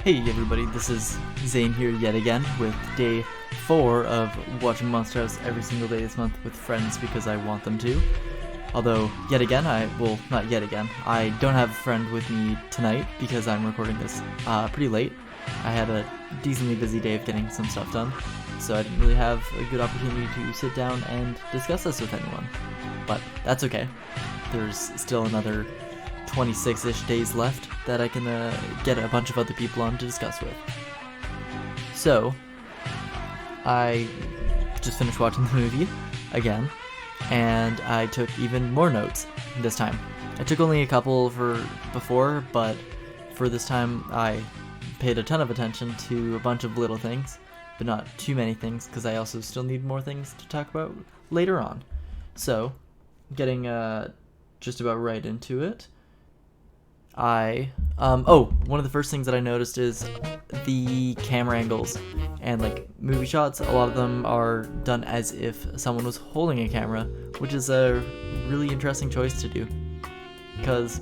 Hey everybody, this is Zane here yet again with day 4 of watching Monster House every single day this month with friends because I want them to. Although, yet again, not yet again, I don't have a friend with me tonight because I'm recording this pretty late. I had a decently busy day of getting some stuff done, so I didn't really have a good opportunity to sit down and discuss this with anyone. But that's okay. There's still another 26-ish days left that I can get a bunch of other people on to discuss with. So, I just finished watching the movie again, and I took even more notes this time. I took only a couple for before, but for this time I paid a ton of attention to a bunch of little things, but not too many things, because I also still need more things to talk about later on. So, getting just about right into it, one of the first things that I noticed is the camera angles and like movie shots. A lot of them are done as if someone was holding a camera, which is a really interesting choice to do because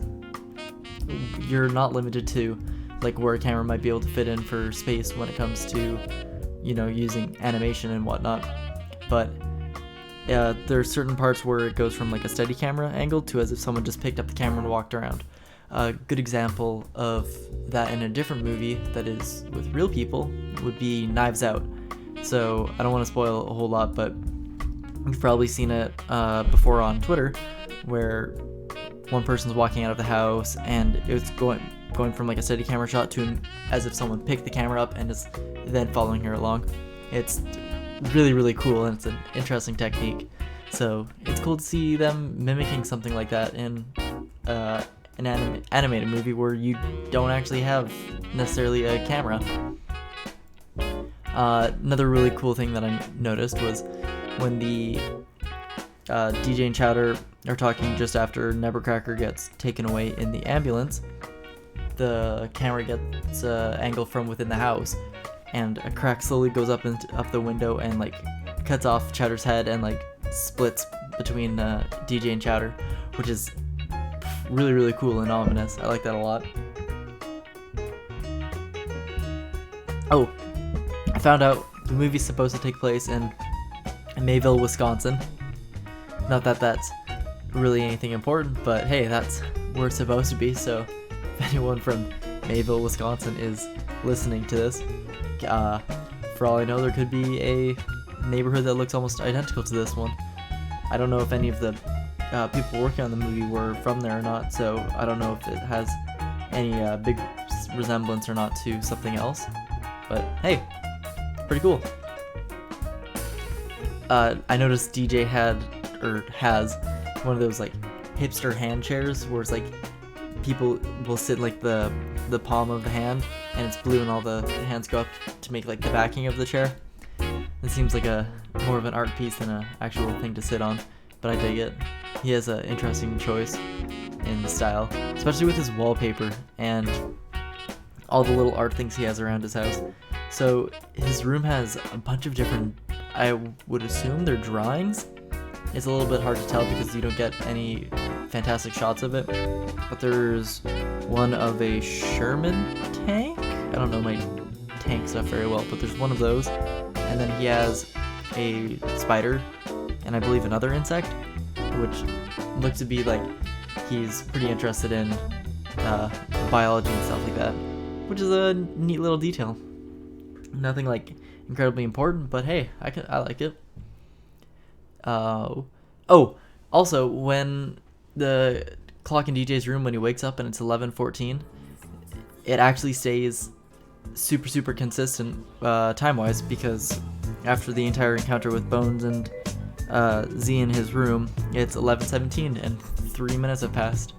you're not limited to like where a camera might be able to fit in for space when it comes to, using animation and whatnot. But there are certain parts where it goes from like a steady camera angle to as if someone just picked up the camera and walked around. A good example of that in a different movie that is with real people would be Knives Out. So I don't want to spoil a whole lot, but you've probably seen it before on Twitter, where one person's walking out of the house and it's going from like a steady camera shot to as if someone picked the camera up and is then following her along. It's really, really cool, and it's an interesting technique. So it's cool to see them mimicking something like that in an animated movie where you don't actually have necessarily a camera. Another really cool thing that I noticed was when the DJ and Chowder are talking just after Nevercracker gets taken away in the ambulance, the camera gets angle from within the house, and a crack slowly goes up the window and like cuts off Chowder's head and like splits between DJ and Chowder, which is really, really cool and ominous. I like that a lot. Oh, I found out the movie's supposed to take place in Mayville, Wisconsin. Not that that's really anything important, but hey, that's where it's supposed to be, so if anyone from Mayville, Wisconsin is listening to this, for all I know, there could be a neighborhood that looks almost identical to this one. I don't know if any of the people working on the movie were from there or not, so I don't know if it has any big resemblance or not to something else, but hey, pretty cool. I noticed DJ has one of those like hipster hand chairs where it's like people will sit like the palm of the hand and it's blue and all the hands go up to make like the backing of the chair. It seems like a more of an art piece than an actual thing to sit on, but I dig it. He has an interesting choice in the style, especially with his wallpaper and all the little art things he has around his house. So his room has a bunch of different, I would assume they're drawings. It's a little bit hard to tell because you don't get any fantastic shots of it, but there's one of a Sherman tank. I don't know my tank stuff very well, but there's one of those, and then he has a spider and I believe another insect, which looks to be like he's pretty interested in biology and stuff like that, which is a neat little detail. Nothing like incredibly important, but hey, I like it. Also, when the clock in DJ's room, when he wakes up and it's 11:14, it actually stays super consistent time-wise, because after the entire encounter with Bones and Z in his room, it's 11:17 and 3 minutes have passed.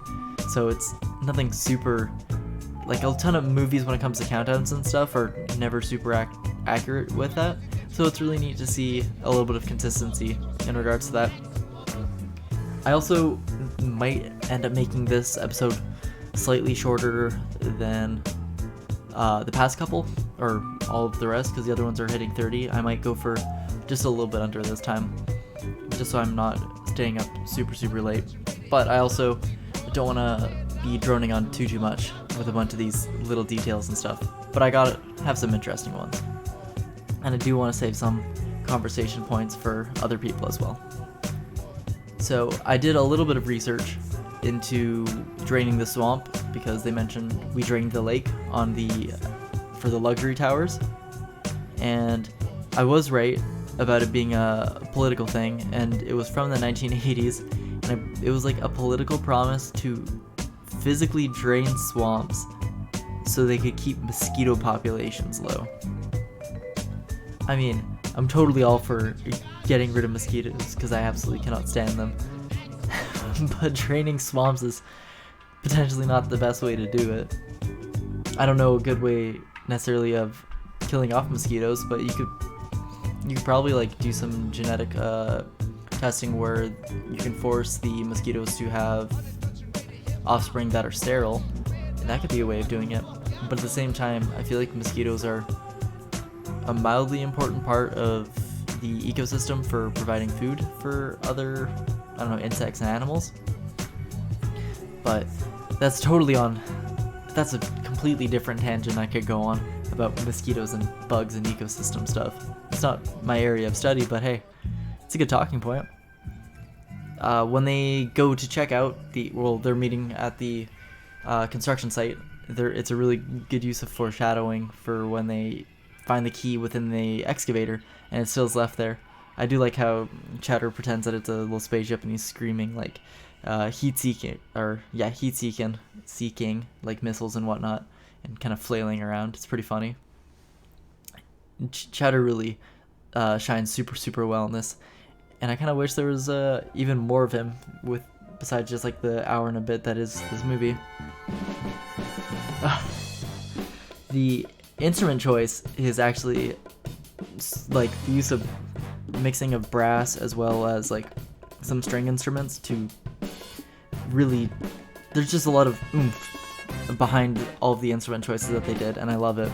So it's nothing super, like a ton of movies when it comes to countdowns and stuff are never super accurate with that. So it's really neat to see a little bit of consistency in regards to that. I also might end up making this episode slightly shorter than the past couple, or all of the rest, because the other ones are hitting 30. I might go for just a little bit under this time, just so I'm not staying up super late. But I also don't want to be droning on too much with a bunch of these little details and stuff, but I gotta have some interesting ones. And I do want to save some conversation points for other people as well. So I did a little bit of research into draining the swamp, because they mentioned we drained the lake for the luxury towers, and I was right about it being a political thing, and it was from the 1980s, and it was like a political promise to physically drain swamps so they could keep mosquito populations low. I mean, I'm totally all for getting rid of mosquitoes because I absolutely cannot stand them. But draining swamps is potentially not the best way to do it. I don't know a good way necessarily of killing off mosquitoes, but you could probably like do some genetic testing where you can force the mosquitoes to have offspring that are sterile, and that could be a way of doing it. But at the same time, I feel like mosquitoes are a mildly important part of the ecosystem for providing food for other, I don't know, insects and animals. But that's a completely different tangent I could go on about mosquitoes and bugs and ecosystem stuff. It's not my area of study, but hey, it's a good talking point. When they go to check out they're meeting at the construction site. It's a really good use of foreshadowing for when they find the key within the excavator and it still's left there. I do like how Chowder pretends that it's a little spaceship and he's screaming like heat-seeking, like missiles and whatnot, and kind of flailing around. It's pretty funny. Chowder really shines super well in this, and I kind of wish there was even more of him besides just like the hour and a bit that is this movie. The instrument choice is actually like the use of mixing of brass as well as like some string instruments to really, there's just a lot of oomph behind all of the instrument choices that they did, and I love it.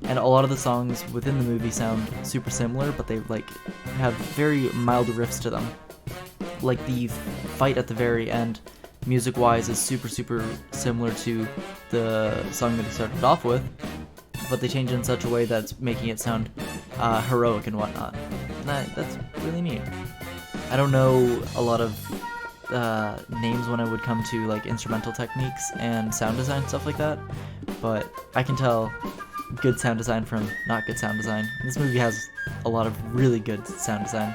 And a lot of the songs within the movie sound super similar, but they like have very mild riffs to them. Like the fight at the very end, music wise, is super similar to the song that he started off with, but they change it in such a way that's making it sound heroic and whatnot. And that's really neat. I don't know a lot of names when I would come to like instrumental techniques and sound design, stuff like that, but I can tell good sound design from not good sound design. This movie has a lot of really good sound design.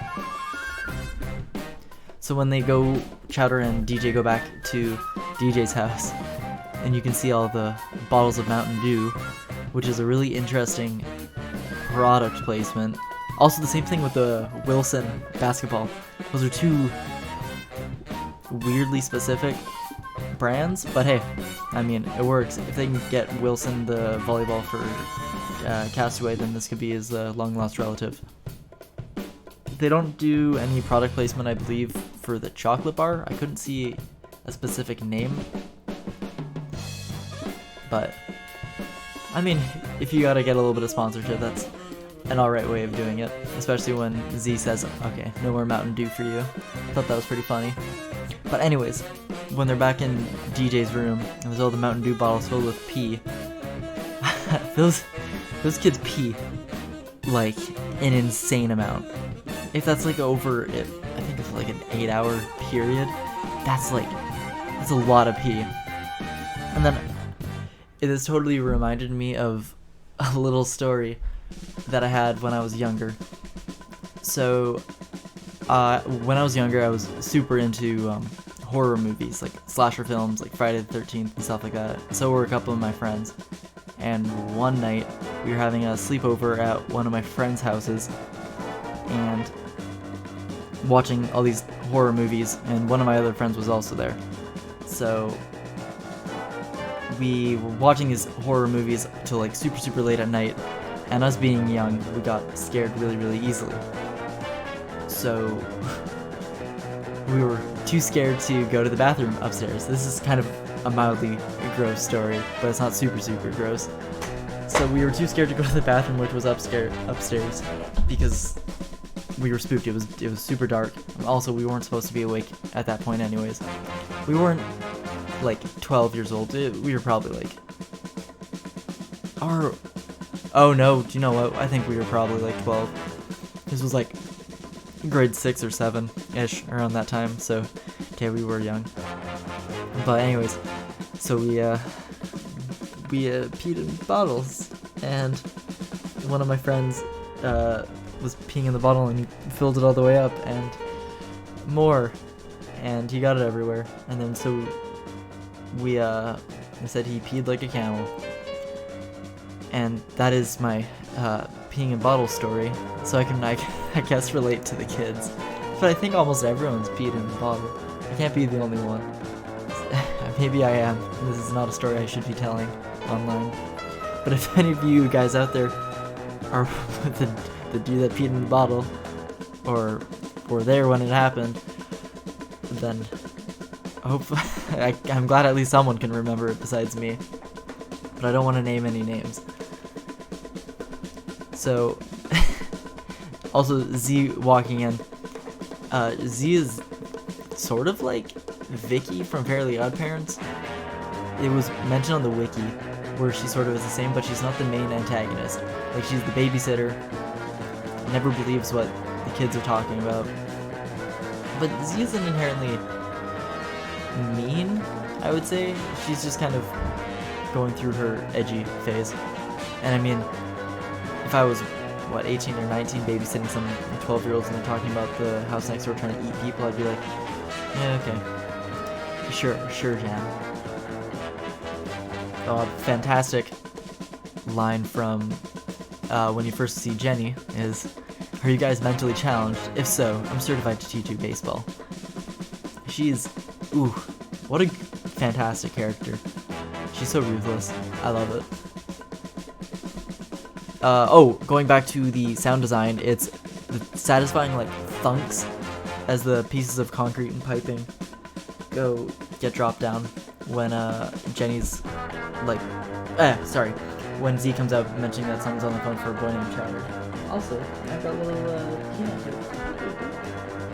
So when Chowder and DJ go back to DJ's house, and you can see all the bottles of Mountain Dew, which is a really interesting product placement. Also, the same thing with the Wilson basketball. Those are two weirdly specific brands, but hey, I mean, it works. If they can get Wilson the volleyball for Castaway, then this could be his long-lost relative. They don't do any product placement, I believe, for the chocolate bar. I couldn't see a specific name, but I mean, if you gotta get a little bit of sponsorship, that's an alright way of doing it, especially when Z says, okay, no more Mountain Dew for you. I thought that was pretty funny. But anyways, when they're back in DJ's room, and there's all the Mountain Dew bottles filled with pee, those kids pee like an insane amount. If that's like over, I think it's like an 8-hour period, that's a lot of pee. And then it has totally reminded me of a little story that I had when I was younger. So when I was younger, I was super into horror movies, like slasher films, like Friday the 13th and stuff like that. So were a couple of my friends. And one night, we were having a sleepover at one of my friends' houses and watching all these horror movies, and one of my other friends was also there. So we were watching these horror movies till like super late at night, and us being young, we got scared really easily. So we were too scared to go to the bathroom upstairs. This is kind of a mildly gross story, but it's not super gross. So we were too scared to go to the bathroom, which was upstairs, because we were spooked. It was super dark. Also, we weren't supposed to be awake at that point anyways. We weren't like 12 years old. We were probably like, oh no, do you know what? I think we were probably like 12. This was like grade 6 or 7-ish, around that time, so, okay, we were young. But anyways, so we peed in bottles, and one of my friends was peeing in the bottle, and he filled it all the way up, and more, and he got it everywhere. And then so we said he peed like a camel, and that is my peeing in bottle story. So I can I guess relate to the kids, but I think almost everyone's peed in the bottle. I can't be the only one. Maybe I am. This is not a story I should be telling online. But if any of you guys out there are the dude that peed in the bottle, or were there when it happened, then I'm glad at least someone can remember it besides me. But I don't want to name any names. So, also Z walking in. Z is sort of like Vicky from Fairly Odd Parents. It was mentioned on the wiki where she sort of is the same, but she's not the main antagonist. Like, she's the babysitter, never believes what the kids are talking about. But Z isn't inherently mean, I would say. She's just kind of going through her edgy phase. And I mean, if I was, 18 or 19 babysitting some 12-year-olds and they're talking about the house next door trying to eat people, I'd be like, yeah, okay. Sure, Jan. Fantastic line from when you first see Jenny is, "Are you guys mentally challenged? If so, I'm certified to teach you baseball." She's, what a fantastic character. She's so ruthless. I love it. Going back to the sound design, it's the satisfying like thunks as the pieces of concrete and piping get dropped down when Jenny's like, when Z comes out mentioning that someone's on the phone for a boy named Chowder. Also, I've got a little peanut here.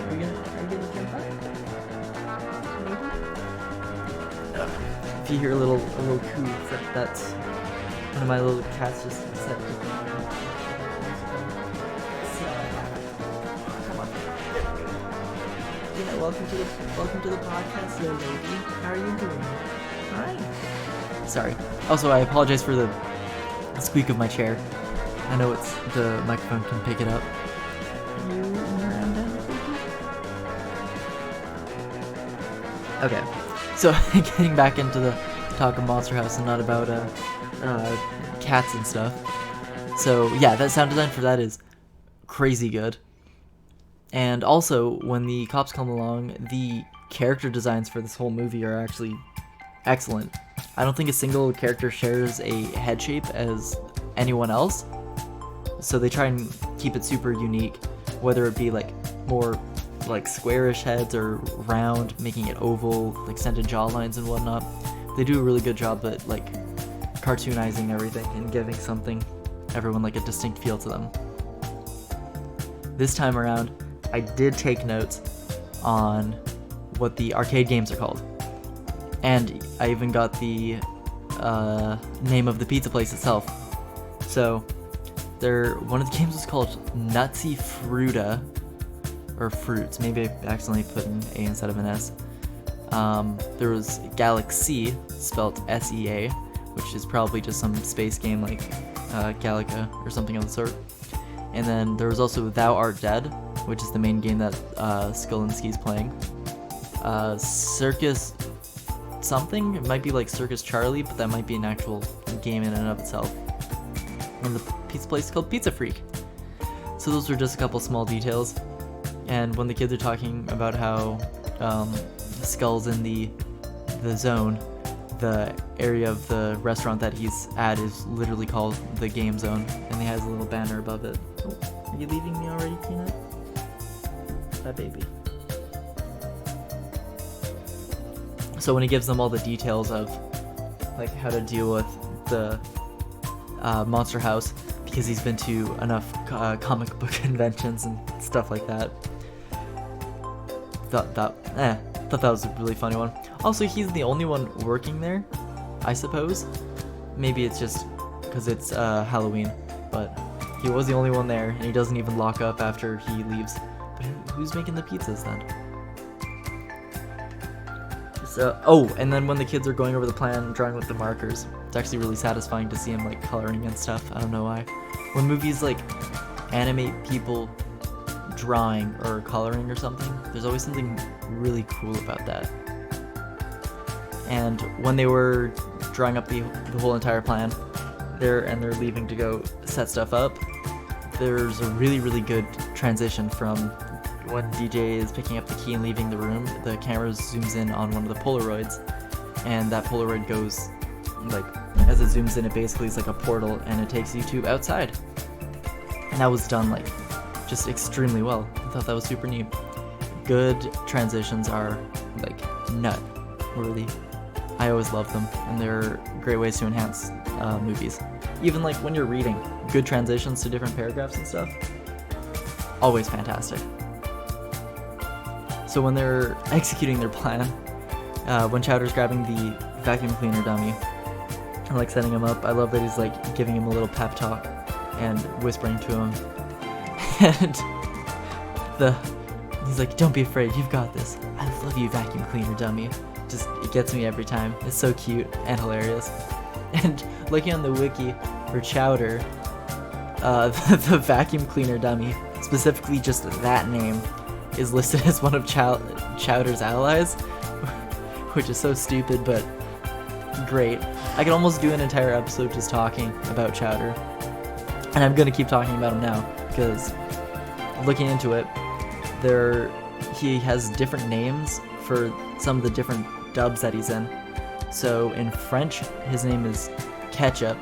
Are you gonna drink that? If you hear a little coo, that's one of my little cats just said. Come on. Yeah, welcome to the podcast, little lady. How are you doing? Hi. Sorry. Also, I apologize for the squeak of my chair. I know the microphone can pick it up. You around down? Okay. So getting back into the talk of Monster House and not about cats and stuff. So yeah, that sound design for that is crazy good. And also, when the cops come along, the character designs for this whole movie are actually excellent. I don't think a single character shares a head shape as anyone else, so they try and keep it super unique, whether it be like more like squarish heads or round, making it oval, like extended jawlines and whatnot. They do a really good job at like cartoonizing everything and giving everyone like a distinct feel to them. This time around, I did take notes on what the arcade games are called, and I even got the name of the pizza place itself. So one of the games was called Nutsy Fruta, or Fruits. Maybe I accidentally put an A instead of an S. There was Galaxy, spelled S-E-A, which is probably just some space game like Galaga or something of the sort. And then there was also Thou Art Dead, which is the main game that Skulinski's playing. Circus something, it might be like Circus Charlie, but that might be an actual game in and of itself. And the pizza place is called Pizza Freak. So those were just a couple small details. And when the kids are talking about how Skull's in the zone, the area of the restaurant that he's at is literally called the Game Zone, and he has a little banner above it. Oh, are you leaving me already, Peanut? That baby. So when he gives them all the details of like how to deal with the Monster House, because he's been to enough comic book conventions and stuff like that. Thought that was a really funny one. Also, he's the only one working there, I suppose. Maybe it's just because it's Halloween, but he was the only one there, and he doesn't even lock up after he leaves. But who's making the pizzas then? So, oh, and then when the kids are going over the plan, drawing with the markers, it's actually really satisfying to see him like coloring and stuff. I don't know why. When movies like animate people drawing or coloring or something, there's always something really cool about that. And when they were drawing up the whole entire plan, they're leaving to go set stuff up, there's a really good transition from when DJ is picking up the key and leaving the room. The camera zooms in on one of the Polaroids, and that Polaroid goes, like, as it zooms in, it basically is like a portal, and it takes you to outside. And that was done, like, just extremely well. I thought that was super neat. Good transitions are, like, really. I always love them, and they're great ways to enhance movies. Even, like, when you're reading, good transitions to different paragraphs and stuff, always fantastic. So when they're executing their plan, when Chowder's grabbing the vacuum cleaner dummy and like setting him up, I love that he's like giving him a little pep talk and whispering to him. And he's like, "Don't be afraid, you've got this. I love you, vacuum cleaner dummy." Just, it gets me every time. It's so cute and hilarious. And looking on the wiki for Chowder, the vacuum cleaner dummy, specifically just that name, is listed as one of Chowder's allies, which is so stupid but great. I could almost do an entire episode just talking about Chowder, and I'm gonna keep talking about him now because looking into it, he has different names for some of the different dubs that he's in. So in French, his name is Ketchup.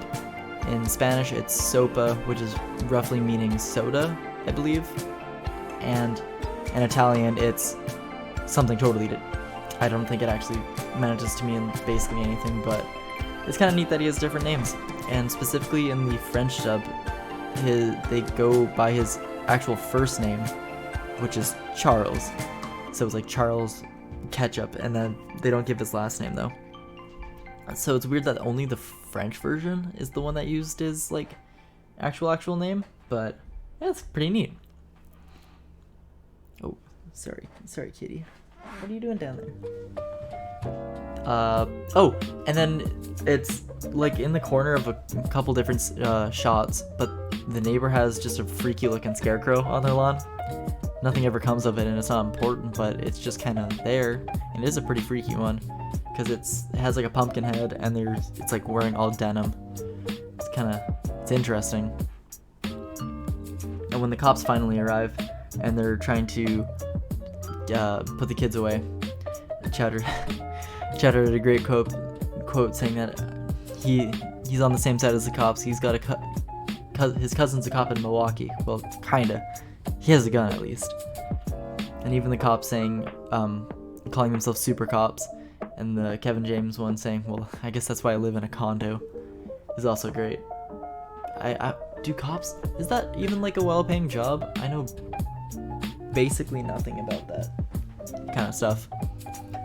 In Spanish, it's Sopa, which is roughly meaning soda, I believe. And in Italian, it's something totally I don't think it actually manages to mean basically anything, but it's kind of neat that he has different names. And specifically in the French dub, they go by his actual first name, which is Charles. So it's like Charles Ketchup, and then they don't give his last name though. So it's weird that only the French version is the one that used his like actual name, but yeah, it's pretty neat. Oh, sorry kitty. What are you doing down there? Oh, and then it's like in the corner of a couple different shots, but the neighbor has just a freaky looking scarecrow on their lawn. Nothing ever comes of it, and it's not important, but it's just kind of there, and it is a pretty freaky one because it has like a pumpkin head, and it's like wearing all denim. It's interesting. And when the cops finally arrive and they're trying to put the kids away, Chowder had a great quote saying that he's on the same side as the cops. He's got his cousin's a cop in Milwaukee. Well, kinda. He has a gun at least. And even the cops saying, calling themselves super cops, and the Kevin James one saying, "Well, I guess that's why I live in a condo," is also great. Do cops, is that even like a well-paying job? I know basically nothing about that kind of stuff.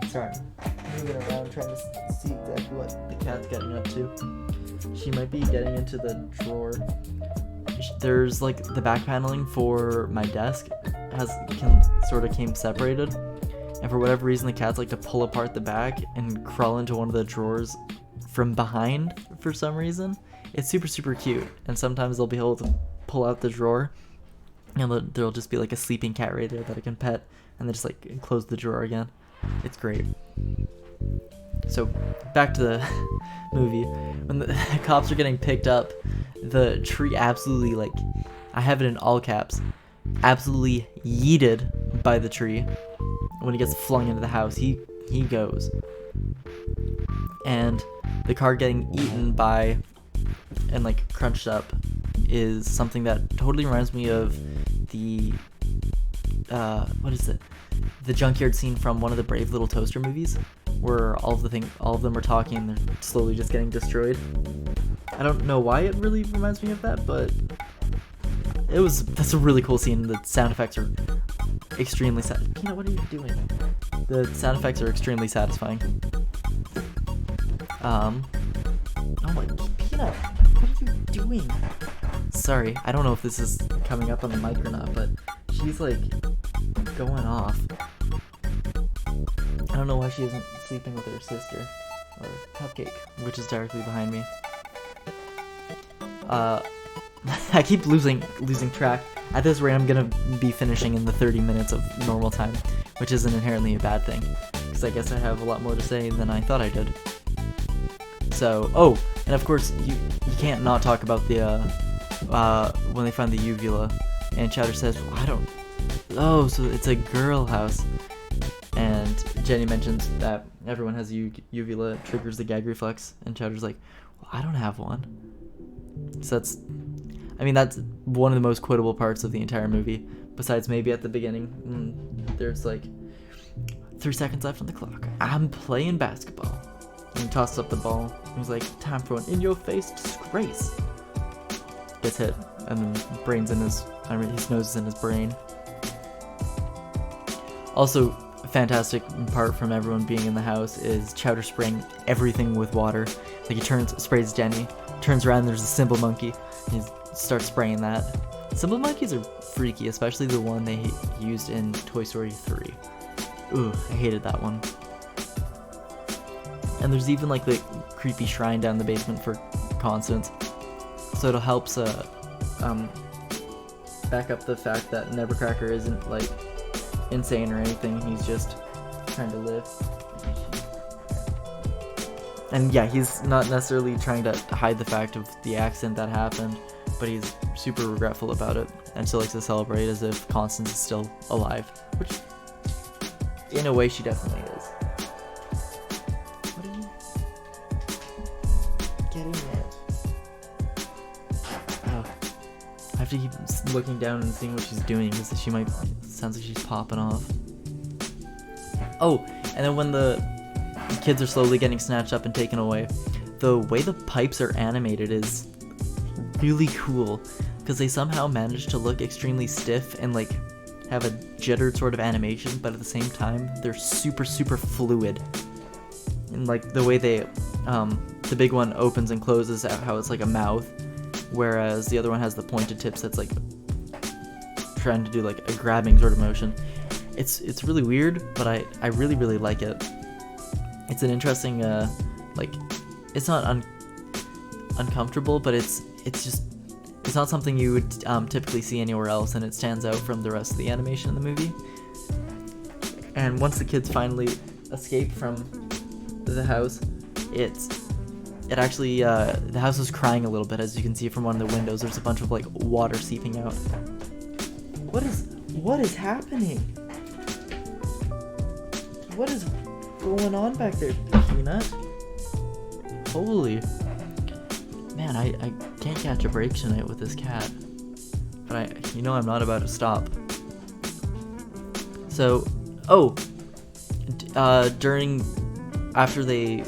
Sorry, I'm moving around trying to see exactly what the cat's getting up to. She might be getting into the drawer. There's like the back paneling for my desk came separated, and for whatever reason the cats like to pull apart the back and crawl into one of the drawers from behind for some reason. It's super cute, and sometimes they'll be able to pull out the drawer and there'll just be like a sleeping cat right there that I can pet, and then just like close the drawer again. It's great. So back to the movie. When the cops are getting picked up, the tree absolutely, like, I have it in all caps, absolutely yeeted by the tree. When he gets flung into the house, he goes. And the car getting eaten by and like crunched up is something that totally reminds me of the what is it? The junkyard scene from one of the Brave Little Toaster movies, where all of them are talking and they're slowly just getting destroyed. I don't know why it really reminds me of that, but that's a really cool scene. The sound effects are extremely sad. Peanut, what are you doing? The sound effects are extremely satisfying. Oh my, Peanut, what are you doing? Sorry, I don't know if this is coming up on the mic or not, but she's like going off. I don't know why she isn't sleeping with her sister, or Cupcake, which is directly behind me. I keep losing track. At this rate, I'm gonna be finishing in the 30 minutes of normal time, which isn't inherently a bad thing, because I guess I have a lot more to say than I thought I did. So, oh, and of course, you can't not talk about the, when they find the uvula, and Chowder says, oh, so it's a girl house, and Jenny mentions that everyone has a uvula, triggers the gag reflex, and Chowder's like, well, I don't have one. So that's one of the most quotable parts of the entire movie, besides maybe at the beginning, there's like 3 seconds left on the clock. I'm playing basketball. And he tosses up the ball. And he's like, time for an in-your-face disgrace. Gets hit, and then his nose is in his brain. Also, a fantastic part from everyone being in the house is Chowder spraying everything with water. Like he sprays Jenny, turns around, and there's a Simple Monkey, and he starts spraying that. Simple Monkeys are freaky, especially the one they used in Toy Story 3. Ooh, I hated that one. And there's even like the creepy shrine down the basement for Constance. So it'll help back up the fact that Nevercracker isn't like insane or anything. He's just trying to live. And yeah, he's not necessarily trying to hide the fact of the accident that happened, but he's super regretful about it and still likes to celebrate as if Constance is still alive, which in a way she definitely is. What are you getting at? Oh, I have to keep looking down and seeing what she's doing because sounds like she's popping off. Oh, and then when the kids are slowly getting snatched up and taken away, the way the pipes are animated is really cool because they somehow manage to look extremely stiff and like have a jittered sort of animation, but at the same time they're super fluid. And like the way the big one opens and closes, how it's like a mouth, whereas the other one has the pointed tips that's like trying to do like a grabbing sort of motion. It's really weird, but I really like it. It's an interesting like, it's not uncomfortable, but it's not something you would typically see anywhere else, and it stands out from the rest of the animation in the movie. And once the kids finally escape from the house, it actually the house is crying a little bit, as you can see from one of the windows. There's a bunch of like water seeping out. What is happening? What is going on back there, Peanut? Holy man, I can't catch a break tonight with this cat, but I'm not about to stop. So, after they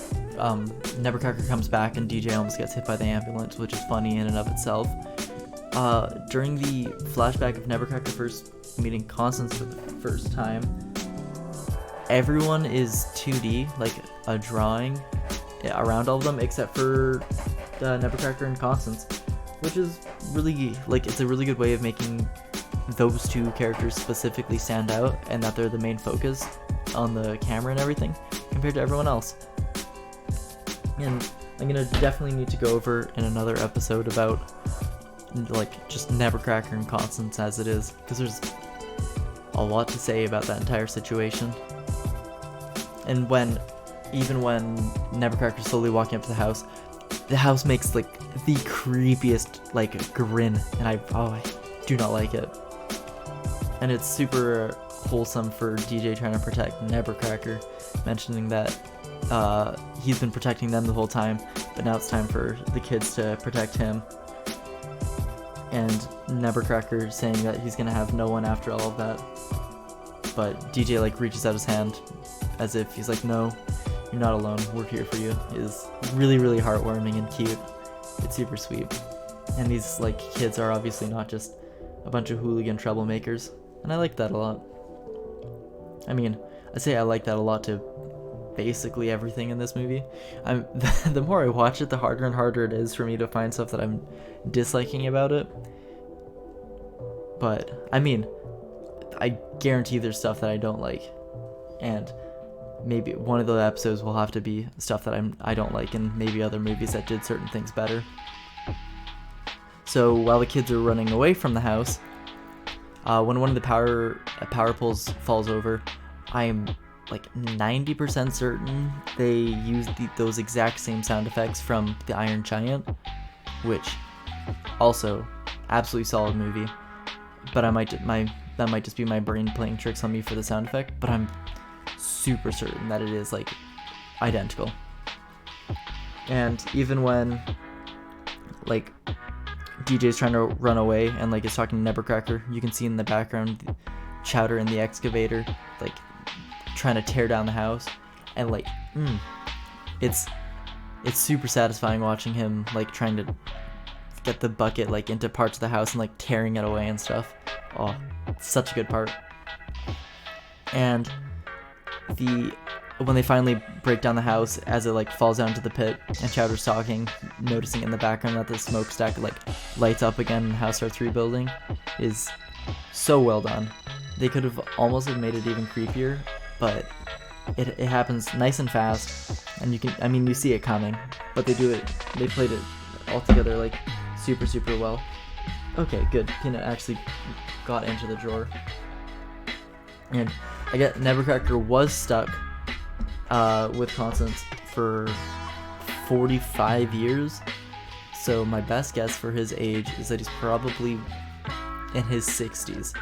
Nevercracker comes back and DJ almost gets hit by the ambulance, which is funny in and of itself. During the flashback of Nevercracker first meeting Constance for the first time, everyone is 2D, like a drawing around all of them, except for Nevercracker and Constance, which is really, like, it's a really good way of making those two characters specifically stand out, and that they're the main focus on the camera and everything, compared to everyone else. And I'm gonna definitely need to go over in another episode about, like, just Nevercracker and Constance as it is, because there's a lot to say about that entire situation. And even when Nevercracker's slowly walking up to the house makes like the creepiest like grin, and I do not like it. And it's super wholesome for DJ trying to protect Nevercracker, mentioning that he's been protecting them the whole time, but now it's time for the kids to protect him. And Nevercracker saying that he's gonna have no one after all of that, but DJ like reaches out his hand as if he's like, no, you're not alone, we're here for you, is really heartwarming and cute. It's super sweet. And these like kids are obviously not just a bunch of hooligan troublemakers, and I like that a lot. I mean, I say I like that a lot to basically everything in this movie. The more I watch it, the harder and harder it is for me to find stuff that I'm disliking about it. But I mean, I guarantee there's stuff that I don't like, and maybe one of the episodes will have to be stuff that I don't like, and maybe other movies that did certain things better. So while the kids are running away from the house, when one of the power poles falls over, I'm like 90% certain they used those exact same sound effects from The Iron Giant, which also absolutely solid movie. But that might just be my brain playing tricks on me for the sound effect, but I'm super certain that it is like identical. And even when like DJ's trying to run away and like is talking to Nevercracker, you can see in the background Chowder in the excavator like trying to tear down the house, and like it's super satisfying watching him like trying to get the bucket like into parts of the house and like tearing it away and stuff. Oh, it's such a good part. And when they finally break down the house, as it like falls down to the pit and Chowder's talking, noticing in the background that the smokestack like lights up again and the house starts rebuilding, is so well done. They could have almost made it even creepier, but it happens nice and fast, and you see it coming, but they played it all together like super well. Okay, good. Peanut actually got into the drawer. And I get Nevercracker was stuck with Constance for 45 years. So my best guess for his age is that he's probably in his 60s.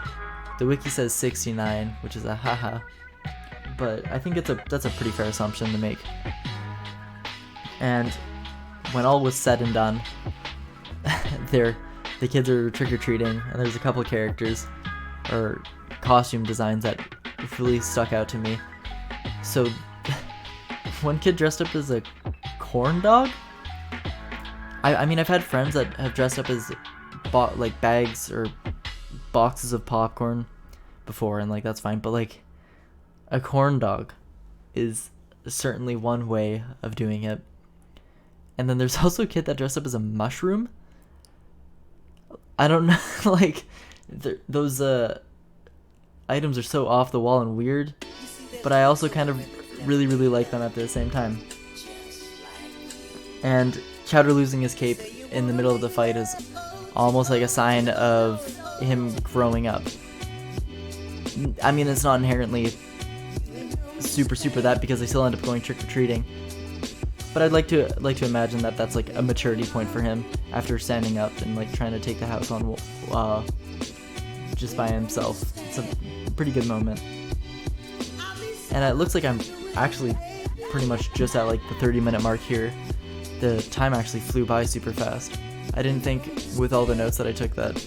The wiki says 69, which is a haha. But I think that's a pretty fair assumption to make. And when all was said and done, the kids are trick-or-treating, and there's a couple of characters or costume designs that really stuck out to me. So one kid dressed up as a corn dog. I mean, I've had friends that have dressed up as like bags or boxes of popcorn before, and like that's fine, but like a corn dog is certainly one way of doing it. And then there's also a kid that dressed up as a mushroom. I don't know, like those items are so off the wall and weird, but I also kind of really like them at the same time. And Chowder losing his cape in the middle of the fight is almost like a sign of him growing up. I mean, it's not inherently super that, because they still end up going trick-or-treating, but I'd like to imagine that that's like a maturity point for him after standing up and like trying to take the house on just by himself. It's a pretty good moment. And it looks like I'm actually pretty much just at like the 30-minute mark here. The time actually flew by super fast. I didn't think with all the notes that I took that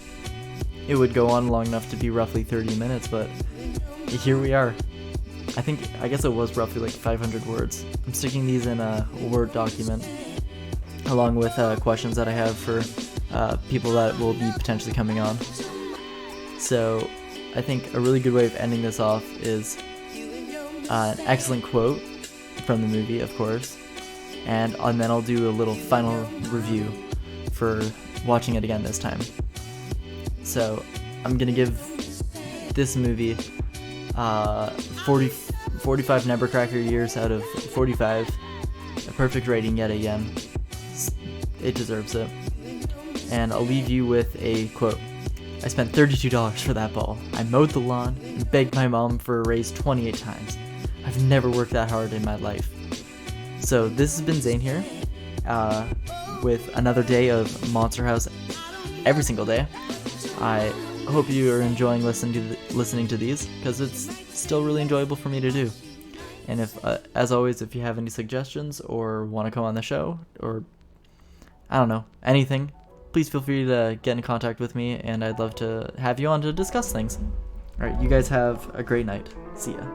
it would go on long enough to be roughly 30 minutes, but here we are. I guess it was roughly like 500 words. I'm sticking these in a Word document along with questions that I have for people that will be potentially coming on. So I think a really good way of ending this off is an excellent quote from the movie, of course, and then I'll do a little final review for watching it again this time. So I'm gonna give this movie 45 Nevercracker years out of 45. A perfect rating yet again. It deserves it. And I'll leave you with a quote. I spent $32 for that ball. I mowed the lawn and begged my mom for a raise 28 times. I've never worked that hard in my life. So this has been Zane here, with another day of Monster House every single day. I hope you are enjoying listening to these, because it's still really enjoyable for me to do. And if, as always, if you have any suggestions or want to come on the show, or I don't know, anything, please feel free to get in contact with me, and I'd love to have you on to discuss things. Alright, you guys have a great night. See ya.